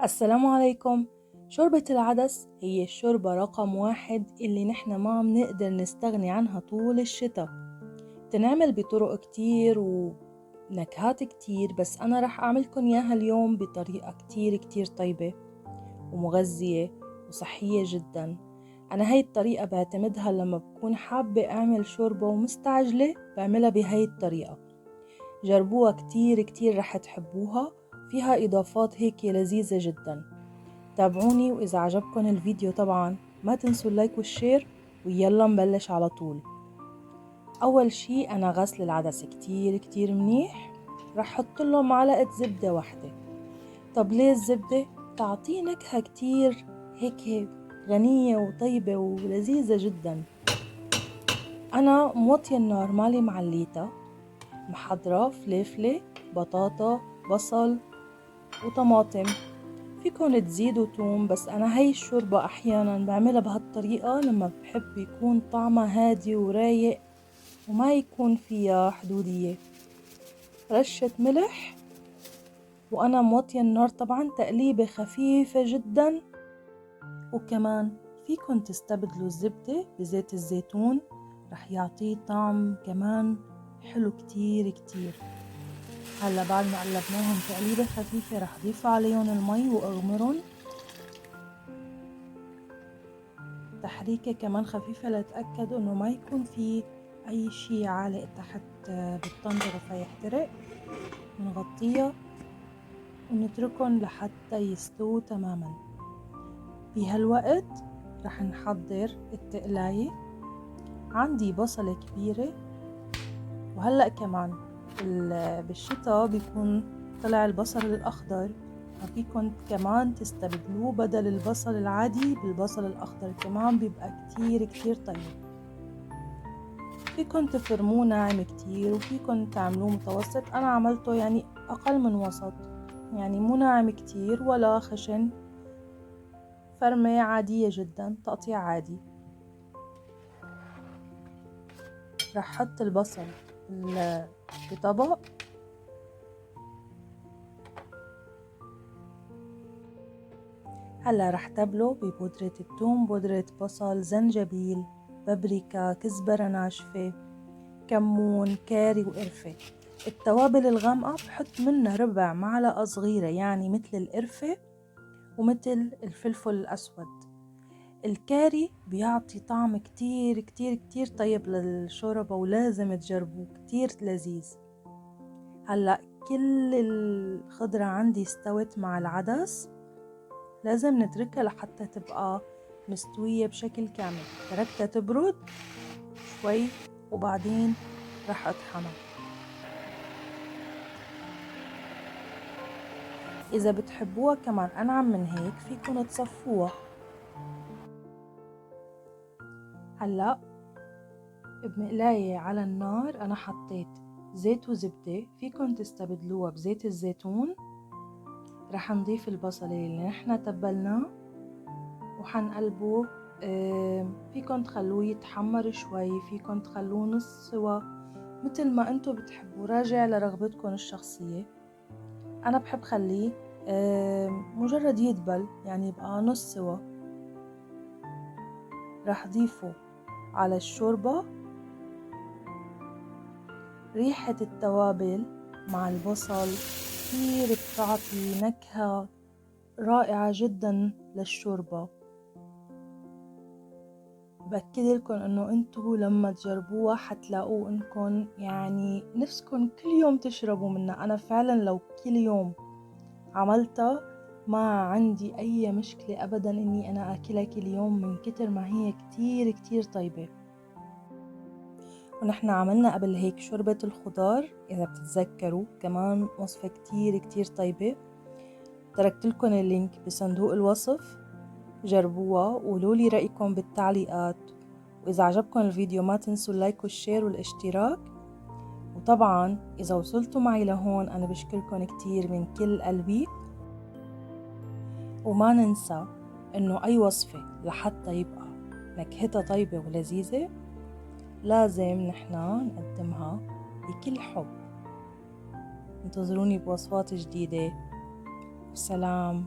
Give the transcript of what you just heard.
السلام عليكم. شوربة العدس هي الشوربة رقم 1 اللي نحن ما بنقدر نستغني عنها طول الشتاء. تنعمل بطرق كتير ونكهات كتير، بس أنا رح أعملكن إياها اليوم بطريقة كتير طيبة ومغذية وصحية جدا. أنا هاي الطريقة بعتمدها لما بكون حابة أعمل شوربة ومستعجلة، بعملها بهاي الطريقة. جربوها كتير رح تحبوها، فيها إضافات هيك لذيذة جدا. تابعوني، وإذا عجبكم الفيديو طبعا ما تنسوا اللايك والشير، ويلا نبلش على طول. أول شي أنا غسل العدس كتير منيح، رح حط له معلقة زبدة واحدة. طب ليه الزبدة؟ تعطيه نكهة كتير هيك غنية وطيبة ولذيذة جدا. أنا موطية النار مالي معليتها، محضرة فلفلة، بطاطا، بصل وطماطم. فيكن تزيدوا توم، بس أنا هاي الشوربة أحيانا بعملها بهالطريقة لما بحب يكون طعمها هادي ورايق وما يكون فيها حدودية. رشة ملح، وأنا موطية النار طبعا، تقليبة خفيفة جدا. وكمان فيكن تستبدلوا الزبدة بزيت الزيتون، رح يعطيه طعم كمان حلو كتير. هلا بعد ما قلبناهم تقليبة خفيفة رح ضيف عليهم المي واغمرهم تحريكة كمان خفيفة لأتأكد انه ما يكون في اي شي عالق تحت بالطنجرة فيحترق. بنغطيها ونتركهم لحتى يستووا تماما. بهالوقت رح نحضر التقلاية. عندي بصلة كبيرة، وهلأ كمان بالشتاء بيكون طلع البصل الأخضر، فيكن كمان تستبدلوه بدل البصل العادي بالبصل الأخضر، كمان بيبقى كتير طيب. فيكن تفرموه ناعم كتير، وفيكن تعملوه متوسط. أنا عملته يعني أقل من وسط، يعني مو ناعم كتير ولا خشن، فرمة عادية جدا، تقطيع عادي. رح حط البصل بطبق، هلا رح تبله ببودرة الثوم، بودرة بصل، زنجبيل، بابريكا، كزبرة ناشفة، كمون، كاري وقرفة. التوابل الغامقة بحط منها ربع معلقة صغيرة، يعني مثل القرفة ومثل الفلفل الأسود. الكاري بيعطي طعم كتير طيب للشوربة، ولازم تجربوه، كتير لذيذ. هلأ كل الخضرة عندي استوت مع العدس، لازم نتركها لحتى تبقى مستوية بشكل كامل. تركتها تبرد شوي وبعدين رح اطحنها. اذا بتحبوها كمان انعم من هيك فيكن تصفوها. هلا بمقلاية على النار انا حطيت زيت وزبدة، فيكن تستبدلوها بزيت الزيتون. رح نضيف البصل اللي نحن تبلناه وحنقلبه. فيكن تخلوه يتحمر شوي، فيكن تخلوه نص سوا، مثل ما انتو بتحبوا، راجع لرغبتكم الشخصية. انا بحب خليه مجرد يدبل، يعني يبقى نص سوا. راح ضيفه على الشوربة. ريحة التوابل مع البصل كتير بتعطي نكهة رائعة جدا للشوربة. بأكد لكم انه انتو لما تجربوها حتلاقوا انكم يعني نفسكم كل يوم تشربوا منها. انا فعلا لو كل يوم عملتها ما عندي اي مشكلة ابدا اني انا اكلها كل يوم، من كتر ما هي كتير طيبة. ونحن عملنا قبل هيك شوربة الخضار اذا بتتذكروا، كمان وصفة كتير طيبة. تركت لكم اللينك بصندوق الوصف، جربوها وقولوا لي رأيكم بالتعليقات. وإذا عجبكم الفيديو ما تنسوا اللايك والشير والاشتراك. وطبعا إذا وصلتوا معي لهون أنا بشكركم كتير من كل قلبي. وما ننسى إنه أي وصفة لحتى يبقى نكهتها طيبة ولذيذة لازم نحنا نقدمها بكل حب. انتظروني بوصفات جديدة. والسلام.